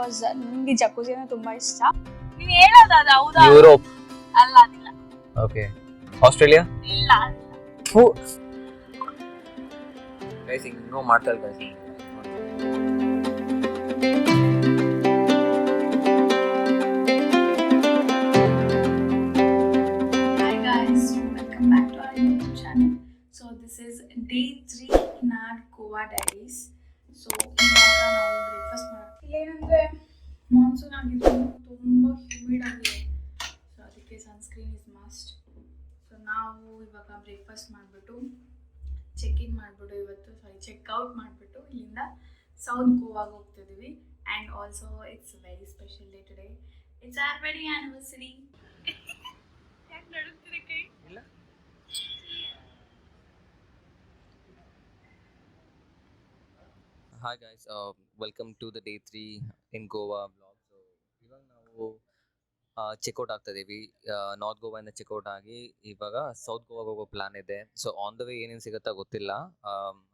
Because ನನಗೆ ಜಕೂಸಿ ಅಂದ್ರೆ ತುಂಬಾ ಇಷ್ಟ. ನೀನು ಹೇಳೋದು ಅದು ಹೌದಾ? ಯುರೋಪ್ ಅಲ್ಲ ಅದಿಲ್ಲ. ಓಕೆ. ಆಸ್ಟ್ರೇಲಿಯಾ ಇಲ್ಲ. ಗೈಸ್ ಹಿಂಗೋ ಮಾಡ್ತಾ ಇಲ್ಲ guys. Hi guys, welcome back to our YouTube channel. So this is day 3 in our Goa diaries. So ಇವಾಗ ನಾವು ಬ್ರೇಕ್ಫಾಸ್ಟ್ ಮಾಡ್ತೀವಿ. ಇಲ್ಲೇನಂದ್ರೆ ಮಾನ್ಸೂನ್ ಆಗಿದ್ದು ತುಂಬ ಹ್ಯೂಮಿಡ್ ಆಗಿದೆ, ಸೊ ಅದಕ್ಕೆ ಸನ್ಸ್ಕ್ರೀನ್ ಇಸ್ ಮಸ್ಟ್. ಸೊ ನಾವು ಇವಾಗ ಬ್ರೇಕ್ಫಾಸ್ಟ್ ಮಾಡಿಬಿಟ್ಟು ಚೆಕ್ಔಟ್ ಮಾಡಿಬಿಟ್ಟು ಇಲ್ಲಿಂದ ಸೌತ್ ಗೋವಾಗೆ ಹೋಗ್ತಿದ್ದೀವಿ. And also it's very special day today. It's our wedding anniversary. ಯಾಕೆ ನಡುತ್ತಿದೆ ಕೈ? ಇಲ್ಲ. Hi guys, welcome to the day 3 in Goa vlog. So ಇವಾಗ ನಾವು ಚೆಕ್ಔಟ್ ಆಗ್ತಾ ಇದೀವಿ. ನಾರ್ತ್ ಗೋವಾಯಿಂದ ಚೆಕ್ಔಟ್ ಆಗಿ ಇವಾಗ ಸೌತ್ ಗೋವಾಗೆ ಹೋಗೋ ಪ್ಲಾನ್ ಇದೆ. ಸೊ ಆನ್ ದ ವೇ ಏನೇನು ಸಿಗುತ್ತಾ ಗೊತ್ತಿಲ್ಲ,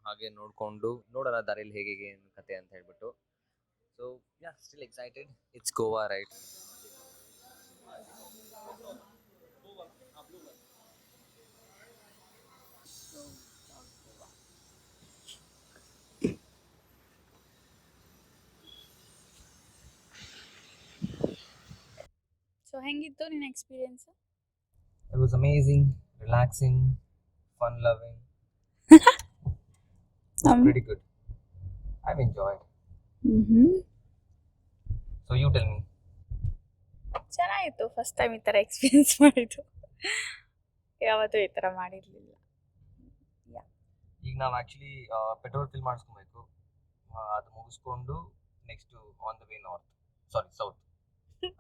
ಹಾಗೆ ನೋಡಿಕೊಂಡು ನೋಡೋಣ ದಾರಿಯಲ್ಲಿ ಹೇಗೆ ಏನು ಕತೆ ಅಂತ ಹೇಳ್ಬಿಟ್ಟು. So yeah, still excited. It's Goa right. So ಹೆಂಗಿತ್ತು ನಿನ್ನ experience? It was amazing, relaxing, fun loving. Pretty good. I've enjoyed. So you tell me. ಚೆನ್ನಾಗಿತ್ತು. ಫಸ್ಟ್ ಟೈಮ್ ಈ ಥರ ಎಕ್ಸ್ಪೀರಿಯನ್ಸ್ ಮಾಡಿದ್ದು, ಯಾವತ್ತೂ ಈ ಥರ ಮಾಡಿರಲಿಲ್ಲ. ಈಗ ನಾವು ಆ್ಯಕ್ಚುಲಿ ಪೆಟ್ರೋಲ್ ಫಿಲ್ ಮಾಡಿಸ್ಕೊಬೇಕು. ಅದು ಮುಗಿಸ್ಕೊಂಡು next on the way south.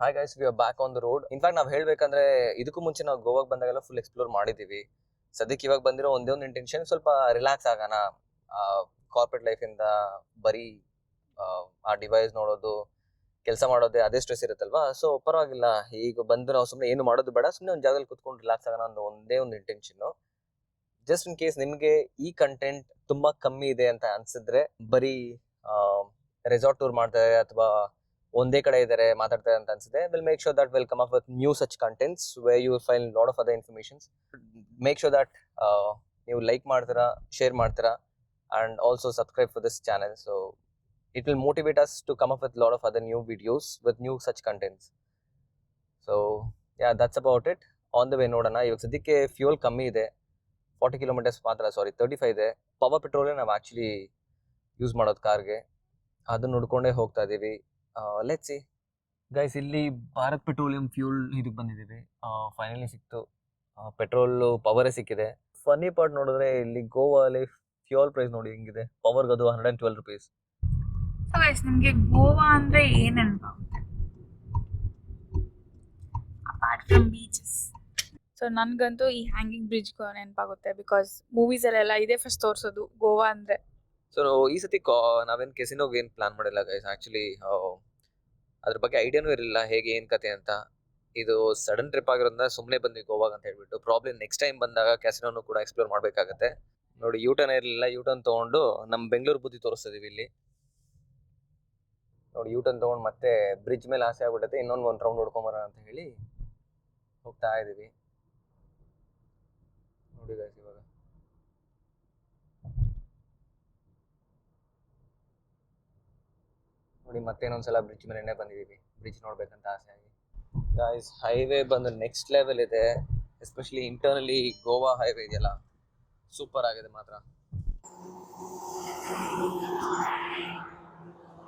Hi guys, we are back on the road. In fact ನಾವು ಹೇಳ್ಬೇಕಂದ್ರೆ ಇದಕ್ಕೂ ಮುಂಚೆ ನಾವು ಗೋವಾಗೆ ಬಂದಾಗೆಲ್ಲ ಫುಲ್ ಎಕ್ಸ್ಪ್ಲೋರ್ ಮಾಡಿದ್ದೀವಿ. ಸದ್ಯಕ್ಕೆ ಇವಾಗ ಬಂದಿರೋ ಒಂದೇ ಒಂದು ಇಂಟೆನ್ಷನ್, ಸ್ವಲ್ಪ ರಿಲ್ಯಾಕ್ಸ್ ಆಗೋಣ. ಕಾರ್ಪೊರೇಟ್ ಲೈಫಿಂದ ಬರೀ ಆ ಡಿವೈಸ್ ನೋಡೋದು, ಕೆಲಸ ಮಾಡೋದೇ ಅದೇ ಸ್ಟ್ರೆಸ್ ಇರುತ್ತಲ್ವಾ. ಸೊ ಪರವಾಗಿಲ್ಲ, ಈಗ ಬಂದು ನಾವು ಸುಮ್ಮನೆ ಏನು ಮಾಡೋದು ಬೇಡ, ಸುಮ್ಮನೆ ಒಂದು ಜಾಗದಲ್ಲಿ ಕುತ್ಕೊಂಡು ರಿಲ್ಯಾಕ್ಸ್ ಆಗೋಣ ಅನ್ನೋ ಒಂದೇ ಒಂದು ಇಂಟೆನ್ಷನ್ನು. ಜಸ್ಟ್ ಇನ್ ಕೇಸ್ ನಿಮಗೆ ಈ ಕಂಟೆಂಟ್ ತುಂಬಾ ಕಮ್ಮಿ ಇದೆ ಅಂತ ಅನ್ಸಿದ್ರೆ, ಬರೀ ರೆಸಾರ್ಟ್ ಟೂರ್ ಮಾಡ್ತಾರೆ ಅಥವಾ ಒಂದೇ ಕಡೆ ಇದ್ದಾರೆ ಮಾತಾಡ್ತಾರೆ ಅಂತ ಅನ್ಸಿದೆ, will make sure that will come up with new such contents where you will find lot of other informations. Make sure that ನೀವು ಲೈಕ್ ಮಾಡ್ತೀರಾ, ಶೇರ್ ಮಾಡ್ತೀರಾ, and also subscribe for this channel. So it will motivate us to come up with a lot of other new videos with new such contents. So yeah, that's about it. On the way ನೋಡೋಣ. ಇವಾಗ ಸದ್ಯಕ್ಕೆ fuel ಕಮ್ಮಿ ಇದೆ, 40 kilometres ಮಾತ್ರ, 35 ಇದೆ. Power ಪೆಟ್ರೋಲೇ ನಾವು actually use ಮಾಡೋದು ಕಾರ್ಗೆ, ಅದನ್ನ ನೋಡ್ಕೊಂಡೇ ಹೋಗ್ತಾ ಇದ್ದೀವಿ. ಲೆಟ್ಸ್ ಸಿ ಗೈಸ್, ಇಲ್ಲಿ ಭಾರತ್ ಪೆಟ್ರೋಲಿಯಂ ಫ್ಯೂಲ್ ಇದಕ್ಕೆ ಬಂದಿದ್ದೀವಿ. ಫೈನಲಿ ಸಿಕ್ತು, ಪೆಟ್ರೋಲು ಪವರೇ ಸಿಕ್ಕಿದೆ. ಫನ್ನಿ ಪಾರ್ಟ್ ನೋಡಿದ್ರೆ ಇಲ್ಲಿ ಗೋವಾಲಿ ಫ್ಯೂಯಲ್ ಪ್ರೈಸ್ ನೋಡಿ ಹೆಂಗಿದೆ. ಪವರ್ಗೆ ಅದು 112 rupees. ಸೊ ಗೈಸ್, ನಿಮಗೆ ಗೋವಾ ಅಂದರೆ ಏನು ನೆನಪಾಗುತ್ತೆ ಅಪಾರ್ಟ್ ಫ್ರಮ್ ಬೀಚಸ್? ಸೊ ನನಗಂತೂ ಈ ಹ್ಯಾಂಗಿಂಗ್ ಬ್ರಿಡ್ಜ್ ನೆನಪಾಗುತ್ತೆ, ಬಿಕಾಸ್ ಮೂವೀಸಲ್ಲೆಲ್ಲ ಇದೇ ಫಸ್ಟ್ ತೋರಿಸೋದು ಗೋವಾ ಅಂದರೆ. ಸೊ ಈ ಸತಿ ನಾವೇನು ಕೆಸಿನೋಗೆ ಏನು ಪ್ಲಾನ್ ಮಾಡಿಲ್ಲ ಗೈಸ್. ಆ್ಯಕ್ಚುಲಿ ಅದ್ರ ಬಗ್ಗೆ ಐಡಿಯಾನೂ ಇರಲಿಲ್ಲ ಹೇಗೆ ಏನು ಕತೆ ಅಂತ. ಇದು ಸಡನ್ ಟ್ರಿಪ್ ಆಗಿರೋದ್ರಿಂದ ಸುಮ್ಮನೆ ಬಂದ್ವಿ ಗೋವಾಗ ಅಂತ ಹೇಳ್ಬಿಟ್ಟು. ಪ್ರಾಬ್ಲಮ್ ನೆಕ್ಸ್ಟ್ ಟೈಮ್ ಬಂದಾಗ ಕ್ಯಾಸಿನೋನು ಕೂಡ ಎಕ್ಸ್ಪ್ಲೋರ್ ಮಾಡಬೇಕಾಗತ್ತೆ. ನೋಡಿ, ಯೂಟರ್ನ್ ಇರಲಿಲ್ಲ, ಯೂಟರ್ನ್ ತೊಗೊಂಡು ನಮ್ಮ ಬೆಂಗಳೂರು ಬುದ್ಧಿ ತೋರಿಸ್ತಿದ್ದೀವಿ ಇಲ್ಲಿ. ನೋಡಿ, ಯೂಟರ್ನ್ ತೊಗೊಂಡು ಮತ್ತೆ ಬ್ರಿಡ್ಜ್ ಮೇಲೆ ಆಸೆ ಆಗ್ಬಿಟ್ಟೈತೆ, ಇನ್ನೊಂದು ರೌಂಡ್ ಹೊಡ್ಕೊಂಬರೋಣ ಅಂತ ಹೇಳಿ ಹೋಗ್ತಾ ಇದ್ದೀವಿ. ನೋಡಿ ಗೈಸ್, ಇವಾಗ ನೋಡಿ ಮತ್ತೆ ಇನ್ನೊಂದ್ಸಲ ಬ್ರಿಡ್ಜ್ ಮೇಲೆ ಬಂದಿದ್ದೀವಿ, ಬ್ರಿಡ್ಜ್ ನೋಡ್ಬೇಕಂತ ಆಸೆ ಆಗಿ. ಗೈಸ್, ಹೈವೇ ಬಂದು ನೆಕ್ಸ್ಟ್ ಲೆವೆಲ್ ಇದೆ. ಎಸ್ಪೆಷಲಿ ಇಂಟರ್ನಲಿ ಗೋವಾ ಹೈವೇ ಇದೆಯಲ್ಲ, ಸೂಪರ್ ಆಗಿದೆ ಮಾತ್ರ.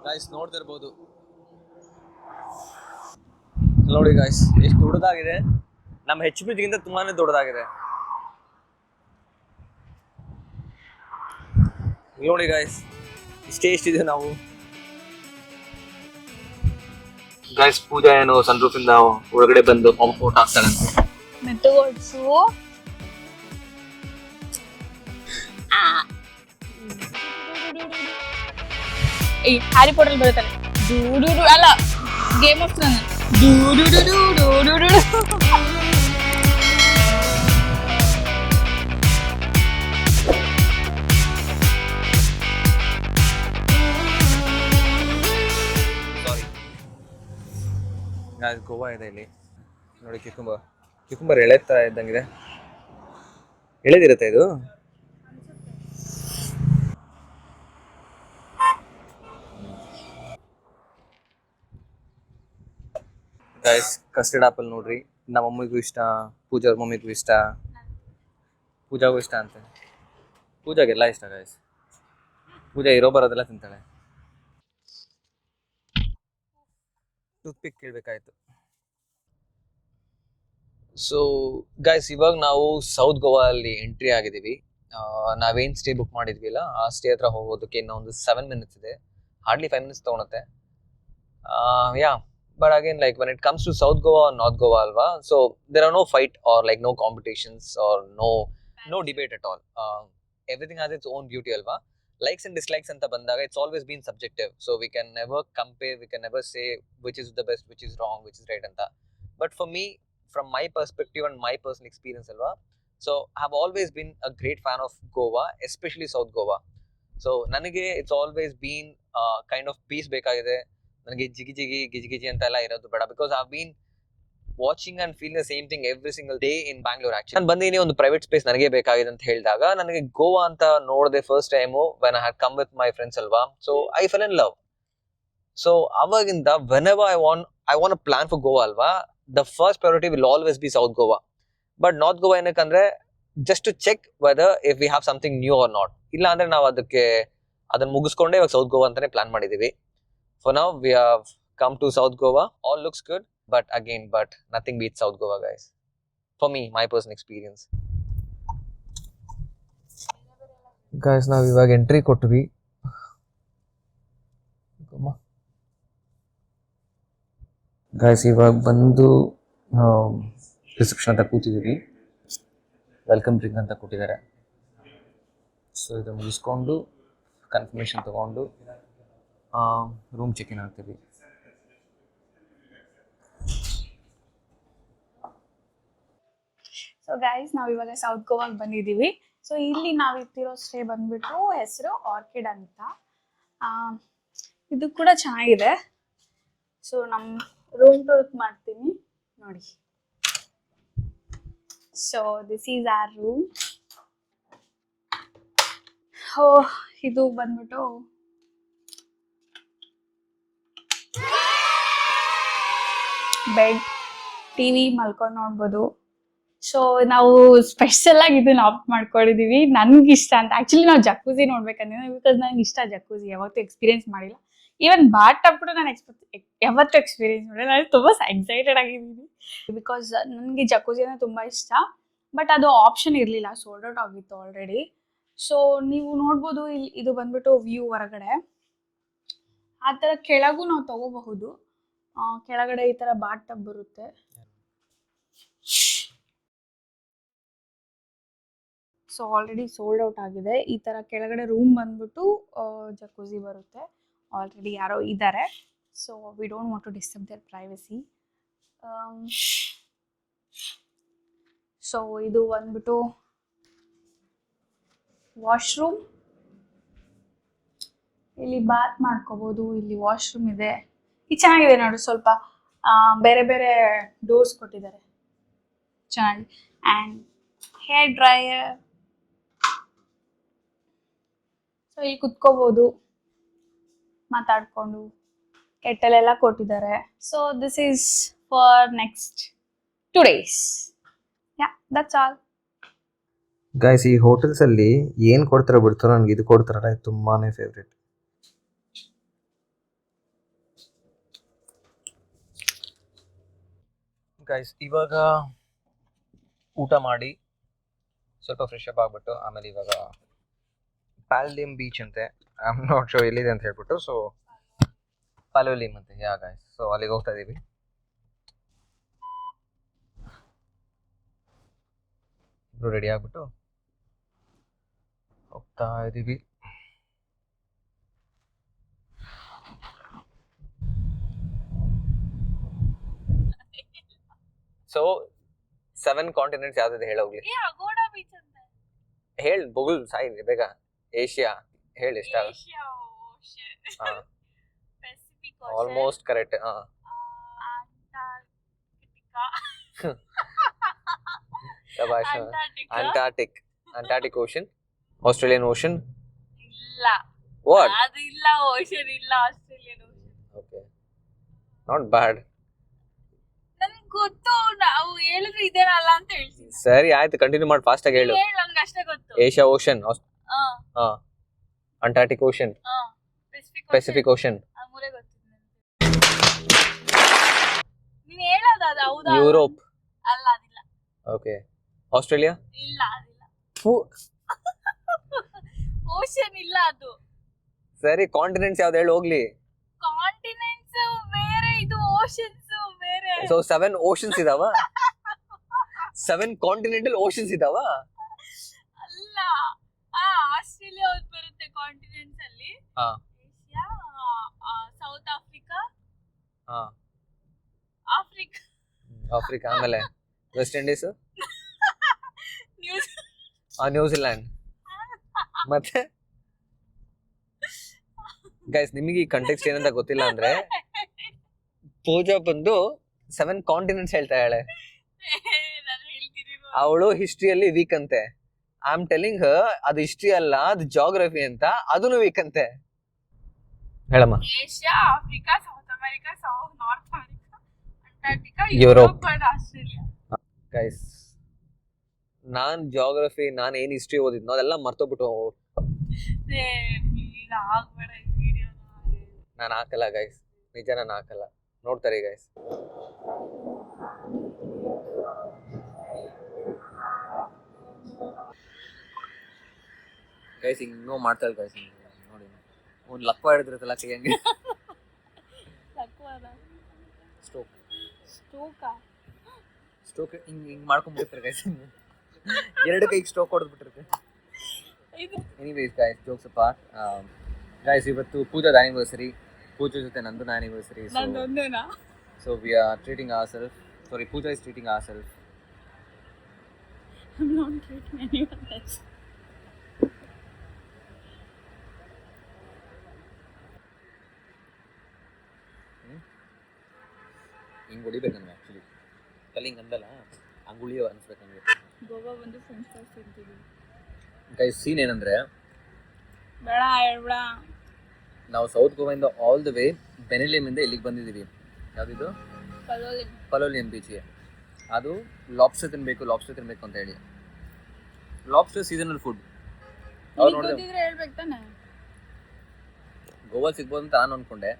ಗೈಸ್ ನೋಡ್ತಿರ್ಬೋದು, ನೋಡಿ ಗೈಸ್ ಎಷ್ಟು ದೊಡ್ಡದಾಗಿದೆ. ನಮ್ಮ ಹೆಚ್ ಬ್ರಿಡ್ಜ್ಗಿಂತ ತುಂಬಾನೇ ದೊಡ್ಡದಾಗಿದೆ. ನೋಡಿ ಗೈಸ್, ಇಷ್ಟೇ ಎಷ್ಟಿದೆ ನಾವು. ಗೈಸ್, ಪೂಜಾ ಏನು ಸನ್ ರೂಫಿಂದ ಒಳಗಡೆ ಬಂದು ಫೋಟೋ ಹಾಕ್ತಾಳಂತೆ. ಮೆತ್ತಗೊಳಿಸು. ಈ ಹ್ಯಾರಿ ಪಾಟರ್ ಬರುತ್ತಾನೆ, ಡೂಡು ಅಲ್ಲ, ಗೇಮ್ ಆಫ್ ಥ್ರೋನ್, ಡೂಡು. ಗೋವಾ ಇದೆ ಇಲ್ಲಿ ನೋಡಿ. ಕ್ಯುಕುಂಬರ್ ಎಳೆ ಥರ ಇದ್ದಂಗಿದೆ. ಎಳೆದಿರುತ್ತೆ ಇದು. ಗೈಸ್ ಕಸ್ಟರ್ಡ್ ಆಪಲ್ ನೋಡ್ರಿ, ನಮ್ಮ ಮಮ್ಮಿಗೂ ಇಷ್ಟ, ಪೂಜಾ ಮಮ್ಮಿಗೂ ಇಷ್ಟ, ಪೂಜಾಗೂ ಇಷ್ಟ ಅಂತೆ. ಪೂಜಾಗೆಲ್ಲ ಇಷ್ಟ ಗೈಸ್. ಪೂಜಾ ಇರೋ ಬರೋದೆಲ್ಲ ತಿಂತಾಳೆ. ಟೂತ್ಪಿಕ್ ಕೇಳಬೇಕಾಯ್ತು. ಸೊ ಗೈಸ್ ಇವಾಗ ನಾವು ಸೌತ್ ಗೋವಾ ಅಲ್ಲಿ ಎಂಟ್ರಿ ಆಗಿದ್ದೀವಿ. ನಾವೇನು ಸ್ಟೇ ಬುಕ್ ಮಾಡಿದ್ವಿಲ್ಲ ಆ ಸ್ಟೇ ಹತ್ರ ಹೋಗೋದಕ್ಕೆ ಇನ್ನೊಂದು 7 minutes ಇದೆ. ಹಾರ್ಡ್ಲಿ 5 minutes ತೊಗೊಳುತ್ತೆ. Yeah but again, like when it comes to South Goa or North Goa alva, so there are no fight or like no competitions or no debate at all. Everything has its own beauty alva. Likes and dislikes anta bandaga, it's always been subjective, so we can never compare, we can never say which is the best, which is wrong, which is right anta. But for me, from my perspective and my personal experience alva, so I have always been a great fan of Goa, especially South Goa. So ನನಗೆ it's always been kind of peace ಬೇಕಾಗಿದೆ. ನನಗೆ ಗಿಜಿ ಅಂತ ಎಲ್ಲ ಇರೋದು ಬೇಡ. Because I been watching and feeling the same thing every single day in Bangalore. Actually ನಾನು ಬಂದಿನಿ ಒಂದು ಪ್ರೈವೇಟ್ ಸ್ಪೇಸ್ ನನಗೆ ಬೇಕಾಗಿದೆ ಅಂತ ಹೇಳಿದಾಗ ನನಗೆ ಗೋವಾ ಅಂತ ನೋಡಿದೆ first time when I had come with my friends ಅಲ್ವಾ. So I fell in love. So ಅವಾಗಿಂದ whenever I want a plan for Goa ಅಲ್ವಾ, the first priority will always be south Goa. But north Goa ಏನಕ್ಕಂದ್ರೆ just to check whether if we have something new or not. ಇಲ್ಲ ಅಂದ್ರೆ ನಾವು ಅದನ್ನ ಮುಗಿಸ್ಕೊಂಡೆ ಇವಾಗ south Goa ಅಂತಾನೆ plan ಮಾಡಿದೀವಿ. For now, we have come to South Goa. All looks good, but nothing beats South Goa, guys. For me, my personal experience. Guys, now we have entry ಕೊಟ್ವಿ. Guys, ಇವಾಗ ಬಂದು ರಿಸೆಪ್ಷನ್ ಅಂತ ಕೂತಿದ್ದೀವಿ. Welcome drink ಅಂತ ಕೊಟ್ಟಿದ್ದಾರೆ. So ಇದು ಮುಗಿಸ್ಕೊಂಡು confirmation ತಗೊಂಡು room check in ಆಗ್ತೀವಿ. ಸೊ ಗೈಸ್ ನಾವು ಇವಾಗ ಸೌತ್ ಗೋವಾಗೆ ಬಂದಿದ್ದೀವಿ. ಸೊ ಇಲ್ಲಿ ನಾವಿರ್ತಿರೋ ಸ್ಟೇ ಬಂದ್ಬಿಟ್ಟು ಹೆಸರು ಆರ್ಕಿಡ್ ಅಂತ. ಇದು ಕೂಡ ಚೆನ್ನಾಗಿದೆ. ಸೊ ನಮ್ಮ ರೂಮ್ ಟೂರ್ ಮಾಡ್ತೀನಿ ನೋಡಿ. So this is our room. ಇದು ಬಂದ್ಬಿಟ್ಟು ಬೆಡ್, ಟಿವಿ ಮಲ್ಕೊಂಡು ನೋಡ್ಬೋದು. ಸೊ ನಾವು ಸ್ಪೆಷಲ್ ಆಗಿ ಇದನ್ನ ಆಪ್ಟ್ ಮಾಡ್ಕೊಂಡಿದೀವಿ. ನನ್ಗೆ ಇಷ್ಟ ಅಂತ. ಆಕ್ಚುಲಿ ನಾವು ಜಕೂಸಿ ನೋಡ್ಬೇಕಂದ್ರೆ ಬಿಕಾಸ್ ನನಗೆ ಇಷ್ಟ ಜಕೂಸಿ. ಯಾವತ್ತೂ ಎಕ್ಸ್ಪೀರಿಯನ್ಸ್ ಮಾಡಿಲ್ಲ. ಈವನ್ ಬಾತ್ ಟಬ್ ಕೂಡ ನಾನು ಯಾವತ್ತೂ ಎಕ್ಸ್ಪೀರಿಯನ್ಸ್ ಮಾಡಿಲ್ಲ. ನಾನು ತುಂಬ ಎಕ್ಸೈಟೆಡ್ ಆಗಿದ್ದೀನಿ ಬಿಕಾಸ್ ನನಗೆ ಜಕೂಸಿ ಅಂದರೆ ತುಂಬ ಇಷ್ಟ. ಬಟ್ ಅದು ಆಪ್ಷನ್ ಇರಲಿಲ್ಲ, ಸೋಲ್ಡ್ ಔಟ್ ಆಗಿತ್ತು ಆಲ್ರೆಡಿ. ಸೊ ನೀವು ನೋಡ್ಬೋದು ಇಲ್ಲಿ ಇದು ಬಂದ್ಬಿಟ್ಟು ವ್ಯೂ ಹೊರಗಡೆ. ಆ ಥರ ಕೆಳಗೂ ನಾವು ತಗೋಬಹುದು. ಕೆಳಗಡೆ ಈ ತರ ಬಾತ್ ಟಬ್ ಬರುತ್ತೆ. ಸೊ ಆಲ್ರೆಡಿ ಸೋಲ್ಡ್ ಔಟ್ ಆಗಿದೆ. ಈ ತರ ಕೆಳಗಡೆ ರೂಮ್ ಬಂದ್ಬಿಟ್ಟು ಜಕೂಸಿ ಬರುತ್ತೆ. ಆಲ್ರೆಡಿ ಯಾರೋ ಇದ್ದಾರೆ. So we don't want to disturb their privacy. So ಇದು ಬಂದ್ಬಿಟ್ಟು ವಾಶ್ರೂಮ್. ಇಲ್ಲಿ ಬಾತ್ ಮಾಡ್ಕೋಬಹುದು. ಇಲ್ಲಿ ವಾಶ್ರೂಮ್ ಇದೆ. ಇದು ಚೆನ್ನಾಗಿದೆ ನೋಡಿ. ಸ್ವಲ್ಪ ಬೇರೆ ಬೇರೆ ಡೋರ್ಸ್ ಕೊಟ್ಟಿದ್ದಾರೆ ಚೆನ್ನಾಗಿ. And hair dryer. ಸೊ ಇಲ್ಲಿ ಕುತ್ಕೋಬಹುದು ಮಾತಾಡ್ಕೊಂಡು. ಕೆಟ್ಟಲೆಲ್ಲ ಕೊಟ್ಟಿದ್ದಾರೆ. So this is for next 2 days. Yeah that's all. Guys ಈ ಹೋಟೆಲ್ಸ್ ಅಲ್ಲಿ ಏನು ಕೊಡ್ತಾರೋ ಬಿಡ್ತಾರೋ ನನಗೆ ಇದು ಕೊಡ್ತಾರಲ್ಲ ಇದು ತುಂಬಾನೇ ಫೇವ್ರೇಟ್. ಗೈಸ್ ಇವಾಗ ಊಟ ಮಾಡಿ ಸ್ವಲ್ಪ ಫ್ರೆಶ್ ಅಪ್ ಆಗ್ಬಿಟ್ಟು ಆಮೇಲೆ ಇವಾಗ ಪ್ಯಾಲ್ಡಿಯಂ ಬೀಚ್ ಅಂತೆ, ಐ ಆಮ್ ನಾಟ್ ಶೋರ್ ಎಲ್ಲಿದೆ ಅಂತ ಹೇಳ್ಬಿಟ್ಟು, ಸೊ ಪಾಲೋಲಿಮ್ ಅಂತೆ. ಯಾ ಗೈಸ್, ಸೊ ಅಲ್ಲಿಗೆ ಹೋಗ್ತಾ ಇದೀವಿ. ಇಬ್ರು ರೆಡಿ ಆಗ್ಬಿಟ್ಟು ಹೋಗ್ತಾ ಇದೀವಿ. ಸೊ 7 ಕಾಂಟಿನೆಂಟ್ಸ್ ಯಾವ್ದಿದೆ ಹೇಳೋಗ್ಲಿ. ಹೇಳಿ ಬೊಗುಲ್ ಸಾಯಿ ಬೇಗ. ಏಷ್ಯಾ ಹೇಳಿ ಎಷ್ಟ. Almost correct. ಶಬಾಷ್. Antarctica Antarctic ocean, Australian ocean. ಇಲ್ಲ, ವಾಟ್? ಅದು ಇಲ್ಲ, ಓಷನ್ ಇಲ್ಲ, Australian ocean. Okay, not bad. ನನ್ಗೆ ಗೊತ್ತು, ನಾವು ಹೇಳಿದ್ರೆ ಇದೇನಲ್ಲ ಅಂತ ಹೇಳ್ತೀನಿ. ಸರಿ ಆಯ್ತು, ಕಂಟಿನ್ಯೂ ಮಾಡಿ, ಫಾಸ್ಟ್ ಆಗಿ ಹೇಳು. ನಂಗೆ ಅಷ್ಟೇ ಗೊತ್ತು. ಏಷ್ಯಾ ಓಷನ್, ಹಾ, ಅಂಟಾರ್ಟಿಕ್ ಓಷನ್, ಪೆಸಿಫಿಕ್ ಓಷನ್. ಮೂರೇ ಗೊತ್ತಿದೆ ನೀನ್ ಹೇಳೋದು. ಅದು ಹೌದಾ? ಯುರೋಪ್. ಅಲ್ಲ, ಅದಿಲ್ಲ. Okay, Australia. ಇಲ್ಲ, ಅದಿಲ್ಲ. ಫು. ಓಷನ್ ಇಲ್ಲ ಅದು. ಸರಿ, ಕಾಂಟಿನೆಂಟ್ಸ್ ಯಾವ್ದು ಹೇಳಿ ಹೋಗ್ಲಿ. ಕಾಂಟಿನೆಂಟ್ಸ್ ಬೇರೆ, ಇದು ಓಷನ್ಸ್ ಬೇರೆ. ಸೊ 7 ಓಷನ್ಸ್ ಇದಾವ? 7 ಕಾಂಟಿನೆಂಟಲ್ ಓಷನ್ಸ್ ಇದಾವ? ಅಲ್ಲ, ಆಸ್ಟ್ರೇಲಿಯಾ ಒಂದು ಬರುತ್ತೆ ಕಾಂಟಿನೆಂಟ್ಸ್ ಅಲ್ಲಿ. ಏಷ್ಯಾ, ಸೌತ್ ಆಫ್ರಿಕಾ, ಆಫ್ರಿಕಾ, ಆಮೇಲೆ ವೆಸ್ಟ್ ಇಂಡೀಸ್, ನ್ಯೂಜಿಲ್ಯಾಂಡ್. ಮತ್ತೆ ಗೈಸ್, ನಿಮಗೆ ಈ ಕಂಟೆಕ್ಸ್ಟ್ ಏನಂತ ಗೊತ್ತಿಲ್ಲ ಅಂದ್ರೆ, ಪೂಜಾ ಬಂದು 7 ಕಾಂಟಿನೆಂಟ್ಸ್ ಹೇಳ್ತಾ ಹೇಳೆ. ಅವಳು ಹಿಸ್ಟ್ರಿಯಲ್ಲಿ ವೀಕ್ ಅಂತೆ. ಐ ಆಮ್ ಟೆಲಿಂಗ್ ಅದು ಹಿಸ್ಟ್ರಿ ಅಲ್ಲ, ಅದು ಜಾಗ್ರಫಿ ಅಂತ, ಅದನ್ನು ವೀಕ್ ಅಂತೆ. ಹೇಳಮ್ಮ. Asia, Africa, south America, north America, Antarctica, Europe and Australia. Guys, non geography, ನಾನು ಏನ್ ಹಿಸ್ಟ್ರಿ ಓದಿದ್ನೋ ಅದೆಲ್ಲ ಮರ್ತೋಗ್ಬಿಟ್ಟು ನಾನು ಹಾಕಲ್ಲ ಗೈಸ್, ನಿಜ ನಾನು ಹಾಕಲ್ಲ. ನೋಡ್ತಾರೆ ಗೈಸ್. ಗೈಸ್ ಹಿಂಗೋ ಮಾಡ್ತಾರೆ ಗೈಸ್, ನೋಡಿ ಒಂದು ಲಕ್ಕ ಹಿಡಿದಿರುತ್ತಲ್ಲ ಕೈ ಹಂಗೆ. ಸ್ಟ್ರೋಕ್ ಹಿಂಗ್ ಮಾಡ್ಕೊಂಡ್ಬಿಟ್ಟಿರ್ತಾರೆ ಗೈಸ್. 2 ಕೈಗೆ ಸ್ಟ್ರೋಕ್ ಹೊಡೆದ್ಬಿಟ್ಟಿರುತ್ತೆ. Anyways guys, jokes apart, guys ಇವತ್ತು ಪೂಜಾದ ಆನಿವರ್ಸರಿ. ಪೂಜಾ ಜೊತೆ ನಂದು anniversary. So we are treating ourself. Sorry, Pooja is treating ourself. I'm not treating anyone else. ಹಿಂಗೆ ಹೊಡಿಬೇಕು ನನಗೆ ಆ್ಯಕ್ಚುಲಿ. ತಲೆ ಹಿಂಗೆ ಅಂದಲ್ಲ, ಅಂಗುಳಿ ಅನ್ಸ್ಬೇಕು ನನಗೆ. ಗೋವಾ ಬಂದು ಫ್ರೆಂಚ್ ಫ್ರೈಸ್ ತಿಂತೀವಿ. ಗೈಸ್, ಸೀನ್ ಏನಂದರೆ, ಬೇಡ ಹೇಳ್ಬೇಡ, ನಾವು ಸೌತ್ ಗೋವಾಯಿಂದ ಆಲ್ ದ ವೇ ಬೆನೆಲಿಯಮಿಂದ ಇಲ್ಲಿಗೆ ಬಂದಿದ್ದೀವಿ. ಯಾವುದಿದು? ಪಲೋಲಿಯಂ ಬೀಚ್ಗೆ. ಅದು ಲಾಬ್ಸ್ಟರ್ ತಿನ್ನಬೇಕು ಅಂತ ಹೇಳಿ. Lobster seasonal food. ಅವ್ರು ನೋಡಿದ್ರೆ ಹೇಳ್ಬೇಕು ತಾನೆ, ಗೋವಾ ಸಿಗ್ಬೋದು ಅಂತ ನಾನು ಅಂದ್ಕೊಂಡೆ.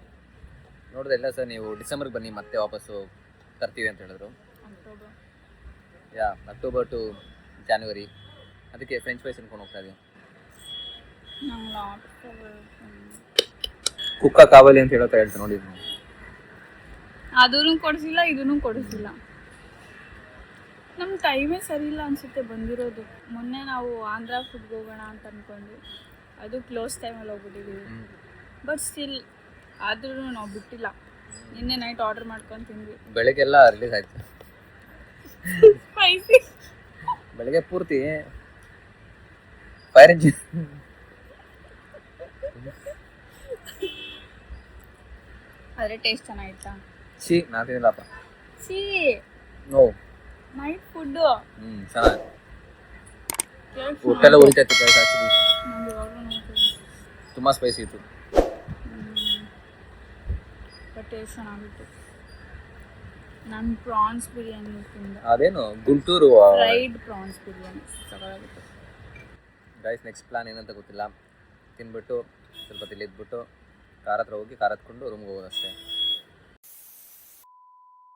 ನೋಡಿದ್ರೆ ಇಲ್ಲ ಸರ್, ನೀವು ಡಿಸೆಂಬರ್ಗೆ ಬನ್ನಿ, ಮತ್ತೆ ವಾಪಸ್ಸು ತರ್ತೀವಿ ಅಂತ ಹೇಳಿದ್ರು. October to January. ಅದಕ್ಕೆ ಫ್ರೆಂಚ್ ಫ್ರೈಸ್ ಅನ್ಕೊಂಡು ಹೋಗ್ತಾ ಇದೀವಿ. ಕುಕ್ಕ ಕಾವಲಿ ಅಂತ ಹೇಳ್ತಾ ನೋಡಿ. ಅದೂ ಕೊಡಿಸಿಲ್ಲ, ಇದೂ ಕೊಡಿಸಿಲ್ಲ. ನಮ್ಮ ಟೈಮೇ ಸರಿ ಇಲ್ಲ ಅನ್ಸುತ್ತೆ ಬಂದಿರೋದು. ಮೊನ್ನೆ ನಾವು ಆಂಧ್ರ ಫುಡ್ಗೆ ಹೋಗೋಣ ಅಂತ ಅಂದ್ಕೊಂಡ್ವಿ, ಅದು ಕ್ಲೋಸ್ ಟೈಮಲ್ಲಿ ಹೋಗ್ಬಿಟ್ಟಿದ್ದೀವಿ. ಬಟ್ ಸ್ಟಿಲ್ ಆದ್ರೂ ನಾವು ಬಿಟ್ಟಿಲ್ಲ. ನಿನ್ನೆ ನೈಟ್ ಆರ್ಡರ್ ಮಾಡ್ಕೊಂಡು ತಿಂದ್ವಿ. ಬೆಳಗ್ಗೆಲ್ಲ ರಿಲೀಸ್ ಆಯ್ತು. ಸ್ಪೈಸಿ ಬೆಳಗ್ಗೆ ಪೂರ್ತಿ ಫೈರ್ ಇಂಜಿನ್. ಆದರೆ ಟೇಸ್ಟ್ ಚೆನ್ನಾಗಿತ್ತಾ? ಛೀ, ನಾ ತಿನ್ನಲ್ಲಪ್ಪ. ಛೀ, ನೋ. ನೈಟ್ ಫುಡ್ ಚೆನ್ನಾಗಿ ಹೊಟ್ಟೆಲ್ಲ ಉಳಿತಾಯಿತ್ತು ಗೈಸ್. ಆಕ್ಚುಲಿ ತುಂಬ ಸ್ಪೈಸಿ ಇತ್ತು. ಟೇಸ್ಟ್ ಚೆನ್ನಾಗಿತ್ತು. ನಾನು ಪ್ರಾನ್ಸ್ ಬಿರಿಯಾನಿ ತಿಂದೆ. ಅದೇನು ಗುಂಟೂರು ಫ್ರೈಡ್ ಪ್ರಾನ್ಸ್ ಬಿರಿಯಾನಿ ಚೆನ್ನಾಗಿತ್ತು. ಗೈಸ್, ನೆಕ್ಸ್ಟ್ ಪ್ಲಾನ್ ಏನಂತ ಗೊತ್ತಿಲ್ಲ. ತಿನ್ಬಿಟ್ಟು ಸ್ವಲ್ಪ ತಿಲ್ಲಿದ್ಬಿಟ್ಟು ಕಾರ್ ಹತ್ರ ಹೋಗಿ ಕಾರ್ ಹತ್ಕೊಂಡು ರೂಮ್ಗೆ ಹೋಗೋದಷ್ಟೇ.